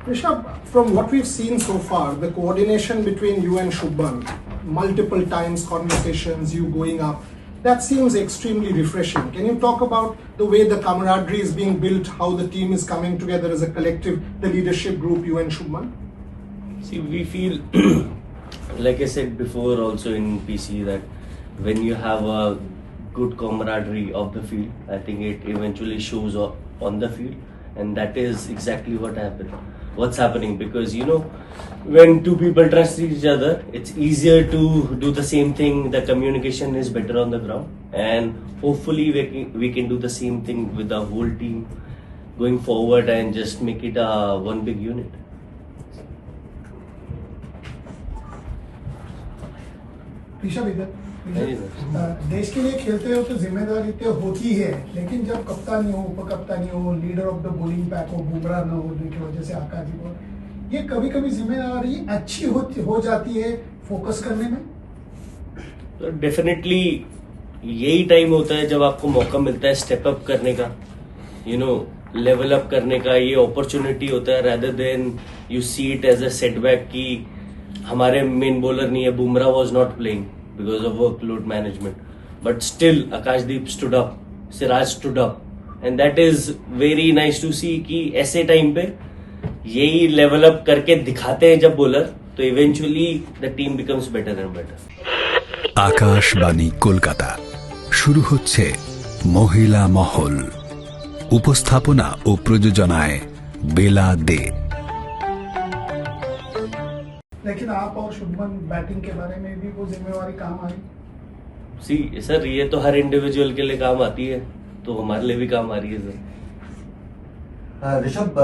Rishabh, from what we've seen so far, the coordination between you and Shubman, multiple times conversations, you going up, that seems extremely refreshing. Can you talk about the way the camaraderie is being built, how the team is coming together as a collective, the leadership group, you and Shubman? See, we feel, like I said before also in PC, that when you have a good camaraderie of the field, I think it eventually shows up on the field, and that is exactly what's happening, because when two people trust each other, it's easier to do the same thing. The communication is better on the ground, and hopefully we can do the same thing with the whole team going forward and just make it one big unit. Rishabh इधर देश के लिए खेलते हो तो जिम्मेदारी तो होती है, लेकिन जब कप्तानी हो, उपकप्तानी हो, leader of the bowling pack हो, बुमराह न हो की वजह से आकाश जी को, ये कभी कभी जिम्मेदारी अच्छी हो जाती है फोकस करने में। तो डेफिनेटली यही टाइम होता है जब आपको मौका मिलता है स्टेप अप करने का, लेवल अप करने का। ये अपॉर्चुनिटी होता है, rather than you see it as a setback कि हमारे मेन बॉलर नहीं है, Bumrah was not playing because of workload management, but still Akashdeep stood up, Siraj stood up, and that is very nice to see कि ऐसे time पे यही level up करके दिखाते हैं जब बॉलर, तो eventually the team becomes better and better. Akashvani Kolkata शुरू होच्छे महिला महल, उपस्थापना ओ प्रयोजनाय बेला दे। लेकिन आप और शुभमन बैटिंग के बारे में भी वो जिम्मेवारी काम आई। सी सर, ये तो हर इंडिविजुअल के लिए काम आती है, तो हमारे लिए भी काम आ रही है सर। ऋषभ,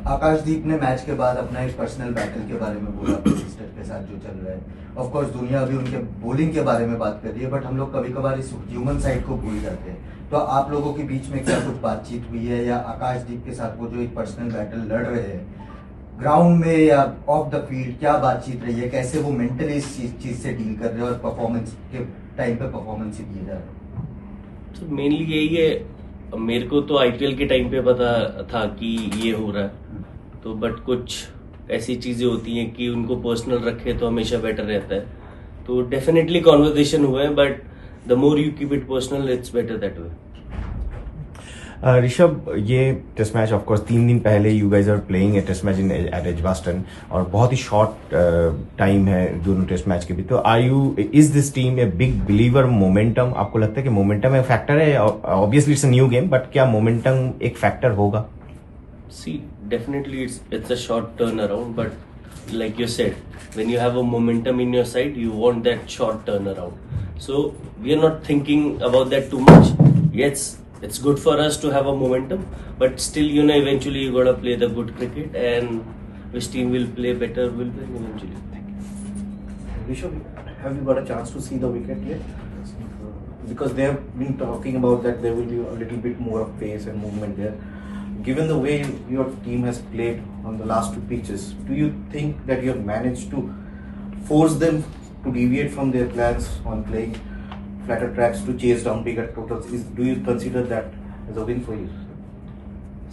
आकाशदीप ने मैच के बाद अपना एक पर्सनल बैटल के बारे में बोला अपने सिस्टर के साथ जो चल रहा है। ऑफ कोर्स दुनिया अभी उनके बॉलिंग के बारे में बात कर रही है, बट हम लोग कभी कभार इस ह्यूमन साइड को भूल जाते हैं। तो आप लोगों के बीच में क्या कुछ बातचीत हुई है, या आकाशदीप के साथ वो जो एक पर्सनल बैटल लड़ रहे हैं ग्राउंड में या ऑफ द फील्ड, क्या बातचीत रही है, कैसे वो मेंटली इस चीज से डील कर रहे हैं और परफॉर्मेंस के टाइम पे परफॉर्मेंस ही दिए जा रहे हैं? तो मेनली यही है, मेरे को तो आईपीएल के टाइम पे पता था कि ये हो रहा है, तो बट कुछ ऐसी चीजें होती हैं कि उनको पर्सनल रखे तो हमेशा बेटर रहता है। तो डेफिनेटली कॉन्वर्सेशन हुए हैं, but the more you keep it personal it's better that way. Rishabh, ये टेस्ट मैच ऑफ कोर्स 3 दिन पहले you guys are playing a test match at Edgbaston, और बहुत ही शॉर्ट टाइम है दोनों टेस्ट मैच के भी। तो is this team a big believer momentum? आपको लगता है कि मोमेंटम एक फैक्टर है? Obviously it's a new game, but क्या मोमेंटम एक फैक्टर होगा? See definitely it's a short turn around, but like you said, when you have a momentum in your side, you want that short turnaround. So we are not thinking about that too much. Yes, it's good for us to have a momentum, but still, eventually you gotta play the good cricket, and which team will play better will win eventually. Rishabh, have you got a chance to see the wicket yet? Because they have been talking about that there will be a little bit more of pace and movement there. Given the way your team has played on the last 2 pitches, do you think that you have managed to force them to deviate from their plans on playing flatter tracks to chase down bigger totals? Do you consider that as a win for you?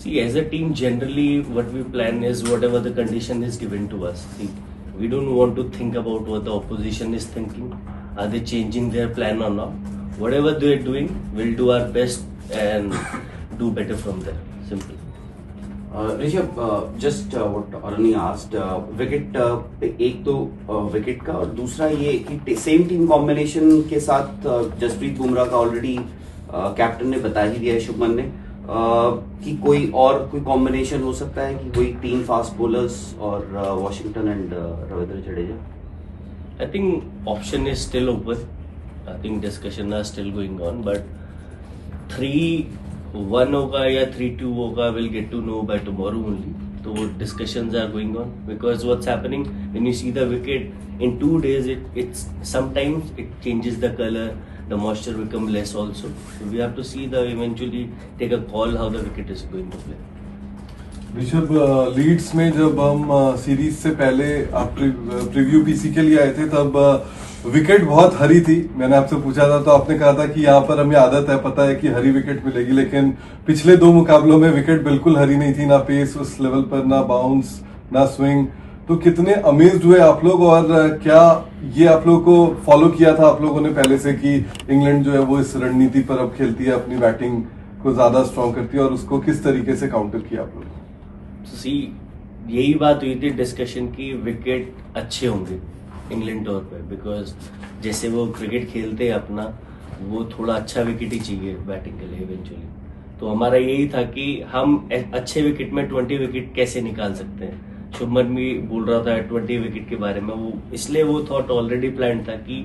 See, as a team, generally what we plan is whatever the condition is given to us. See, we don't want to think about what the opposition is thinking. Are they changing their plan or not? Whatever they're doing, we'll do our best and do better from there. Simple. Rishabh, just what Arnie asked, wicket एक तो wicket का, और दूसरा ये कि same team combination के साथ जसप्रीत बुमराह का ऑलरेडी कैप्टन ने बता ही दिया है, शुभमन ने, कि कोई कॉम्बिनेशन हो सकता है कि कोई 3 फास्ट बॉलर्स और Washington and Ravindra Jadeja? I think option is still open. I think discussion are still going on, but 3-1 होगा या 3-2 होगा, we'll get to know by tomorrow only. So discussions are going on, because what's happening when you see the wicket in 2 days, it's sometimes it changes the color, the moisture become less also. So we have to see eventually take a call how the wicket is going to play. Rishabh, Leeds में जब हम series से पहले आप preview PC के लिए आए थे, तब विकेट बहुत हरी थी। मैंने आपसे पूछा था तो आपने कहा था कि यहाँ पर हमें आदत है, पता है कि हरी विकेट मिलेगी, लेकिन पिछले 2 मुकाबलों में विकेट बिल्कुल हरी नहीं थी, ना पेस उस लेवल पर, ना बाउंस, ना स्विंग, तो कितने अमेज्ड हुए आप लोग, और क्या ये आप लोगों को फॉलो किया था आप लोगों ने पहले से कि इंग्लैंड जो है वो इस रणनीति पर अब खेलती है, अपनी बैटिंग को ज्यादा स्ट्रॉन्ग करती है, और उसको किस तरीके से काउंटर किया आप लोग? सी यही बात हुई थी डिस्कशन की, विकेट अच्छे होंगे इंग्लैंड टूर पे, बिकॉज जैसे वो क्रिकेट खेलते हैं अपना, वो थोड़ा अच्छा विकेट ही चाहिए बैटिंग के लिए इवेंचुअली। तो हमारा यही था कि हम अच्छे विकेट में 20 विकेट कैसे निकाल सकते हैं। शुभमन भी बोल रहा था 20 विकेट के बारे में, वो इसलिए वो थॉट ऑलरेडी प्लान था कि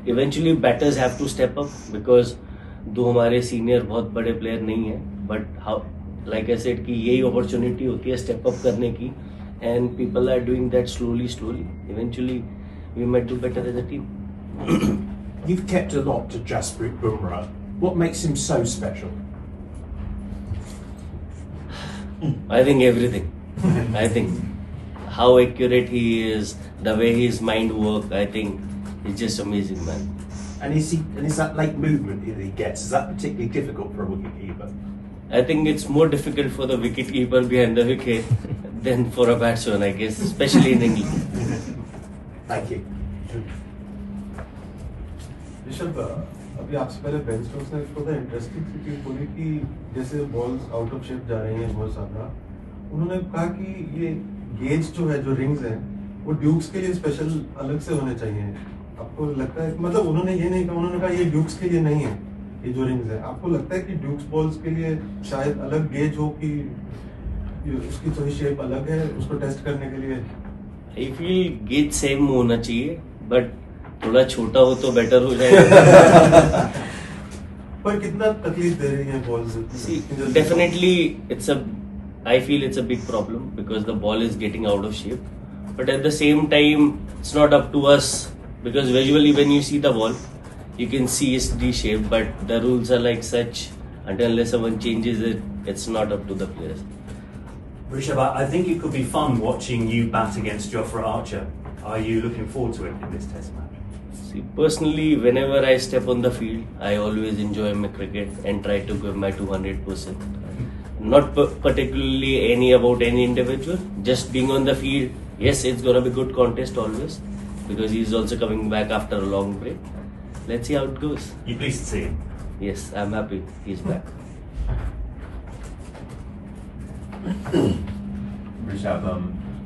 eventually batters have to step up, because though हमारे सीनियर बहुत बड़े प्लेयर नहीं है, but how like I said कि यही अपॉर्चुनिटी होती है स्टेप अप करने की, and people are doing that slowly eventually we might do better as a team. You've kept a lot to Jasprit Bumrah. What makes him so special? I think everything. I think how accurate he is, the way his mind works, I think he's just amazing, man. And is that late movement that he gets, is that particularly difficult for a wicketkeeper? I think it's more difficult for the wicketkeeper behind the wicket than for a batsman, I guess, especially in England. Thank you. Rishabh, अभी आपसे पहले Ben Stokes ने एक interesting सी चीज बोली कि जैसे balls out of shape जा रही हैं बहुत ज्यादा, उन्होंने कहा कि ये गेज जो है, जो रिंग्स हैं, वो ड्यूक्स के लिए स्पेशल अलग से होने चाहिए। आपको लगता है, मतलब उन्होंने ये नहीं कहा, उन्होंने कहा ये ड्यूक्स के लिए नहीं है ये जो रिंग्स है, आपको लगता है कि ड्यूक्स बॉल्स के लिए शायद अलग गेज हो कि उसकी थोड़ी शेप अलग है उसको टेस्ट करने के लिए? I feel गेज सेम होना चाहिए, बट थोड़ा छोटा हो तो बेटर हो जाएगा। पर कितना तकलीफ दे रही है balls? Definitely I feel it's a big problem because the ball is getting out of shape, but at the same time it's not up to us, because visually when you see the ball you can see it's D-shaped, but the rules are like such, until unless someone changes it, it's not up to the players. Rishabh, I think it could be fun watching you bat against Jofra Archer. Are you looking forward to it in this test match? See, personally, whenever I step on the field, I always enjoy my cricket and try to give my 200%. Not particularly about any individual, just being on the field. Yes, it's gonna be good contest always, because he's also coming back after a long break. Let's see how it goes. You pleased to see him? Yes, I'm happy he's back. Rishabh,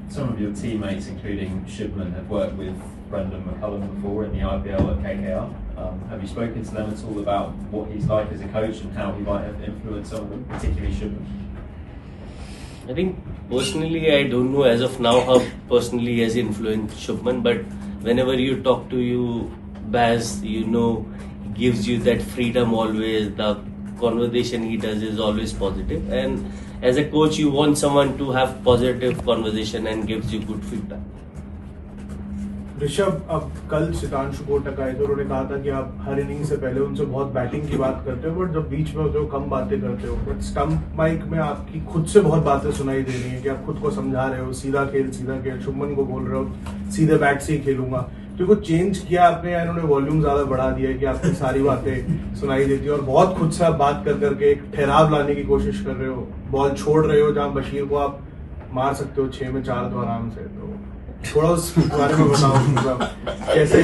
some of your teammates, including Shubman, have worked with Brendan McCullum before in the IPL at KKR. Have you spoken to them at all about what he's like as a coach and how he might have influenced some of them, particularly Shubman? I think personally, I don't know as of now how personally he has influenced Shubman, but whenever you talk to Baz, you know, he gives you that freedom always. The conversation he does is always positive, and as a coach, you want someone to have positive conversation and gives you good feedback. Rishabh, अब कल सितांशु कोटक आए थे, उन्होंने कहा था कि आप हर inning से पहले उनसे बहुत बैटिंग की बात करते हो, बट जब बीच में होते हो कम बातें करते हो। बट स्टंप माइक में आपकी खुद से बहुत बातें सुनाई दे रही हैं कि आप खुद को समझा रहे हो, सीधा खेल। शुभमन को बोल रहे हो सीधे बैट से ही खेलूंगा। तो कुछ चेंज किया आपने या इन्होंने वॉल्यूम ज्यादा बढ़ा दिया है कि आपकी सारी बातें सुनाई देती है और बहुत खुद से आप बात कर करके एक ठहराव लाने की कोशिश कर रहे हो, बॉल छोड़ रहे हो जहां बशीर को आप मार सकते हो 6 में 4 तो आराम से। तो थोड़ा उस बारे में बताओ कैसे?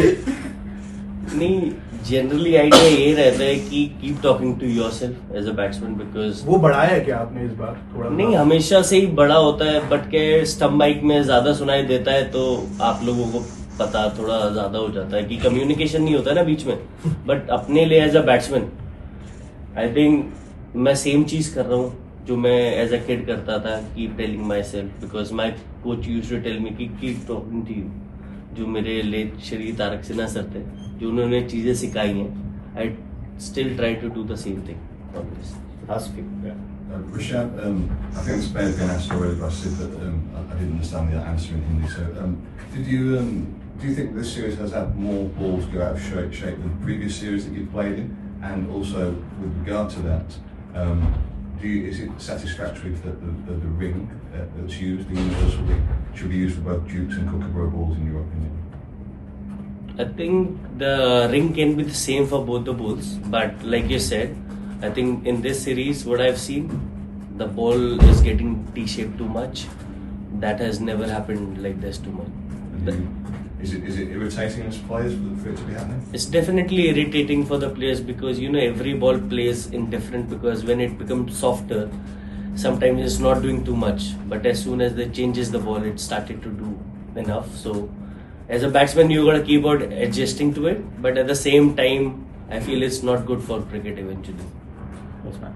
नहीं, जनरली आइडिया ये रहता है कि keep talking to yourself as a batsman, because वो बढ़ाया है क्या आपने इस बार थोड़ा? नहीं, हमेशा से ही बड़ा होता है, बट के स्टंप माइक में ज्यादा सुनाई देता है तो आप लोगों को पता थोड़ा ज्यादा हो जाता है कि कम्युनिकेशन नहीं होता है ना बीच में। बट अपने लिए as a batsman I think मैं सेम चीज कर रहा हूँ जो मैं एज अ किड करता था, keep telling my self, because my coach used to tell me कि कीप टॉकिंग टू यू। जो मेरे लेट श्री तारक सिन्हा सर थे, जो उन्होंने चीजें सिखाई हैं, I still try to do the same thing always. Rishabh, I think this may have been asked already, but I said that I didn't understand the answer in Hindi. So, do you think this series has had more balls go out of shape than the previous series that you've played in? And also, with regard to that, is it satisfactory that the ring that's used, the universal ring, should be used for both Dukes and Kookaburra balls, in your opinion? I think the ring can be the same for both the balls, but like you said, I think in this series, what I've seen, the ball is getting T-shaped too much. that has never happened like this to me. Is it irritating as players for it to be happening? It's definitely irritating for the players because every ball plays in different, because when it becomes softer, sometimes it's not doing too much, but as soon as they changes the ball, it started to do enough. So as a batsman, you gotta keep on adjusting to it, but at the same time, I feel it's not good for cricket eventually. Yes, ma'am.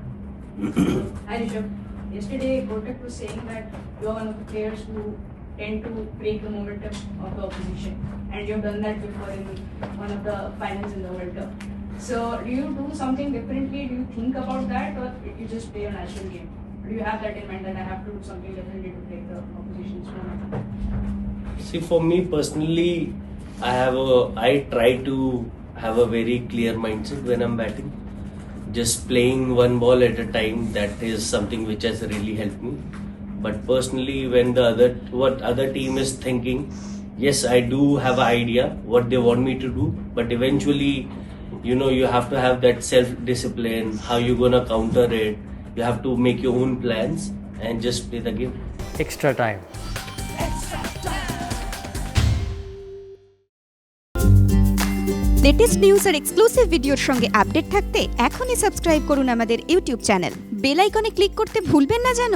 Hi Rishabh. Yesterday, Kotak was saying that you are one of the players who tend to break the momentum of the opposition, and you have done that before in one of the finals in the World Cup. So, do you do something differently? Do you think about that, or you just play a natural game? Do you have that in mind that I have to do something differently to break the opposition's momentum? See, for me personally, I try to have a very clear mindset when I'm batting. Just playing one ball at a time, that is something which has really helped me. But personally, when what other team is thinking, yes, I do have an idea what they want me to do, but eventually, you have to have that self-discipline, how you gonna counter it. You have to make your own plans and just play the game. Extra time. Latest news আর exclusive ভিডিওর সঙ্গে update থাকতে এখনই subscribe করুন আমাদের YouTube channel. Bell আইকনে click করতে ভুলবেন না যেন।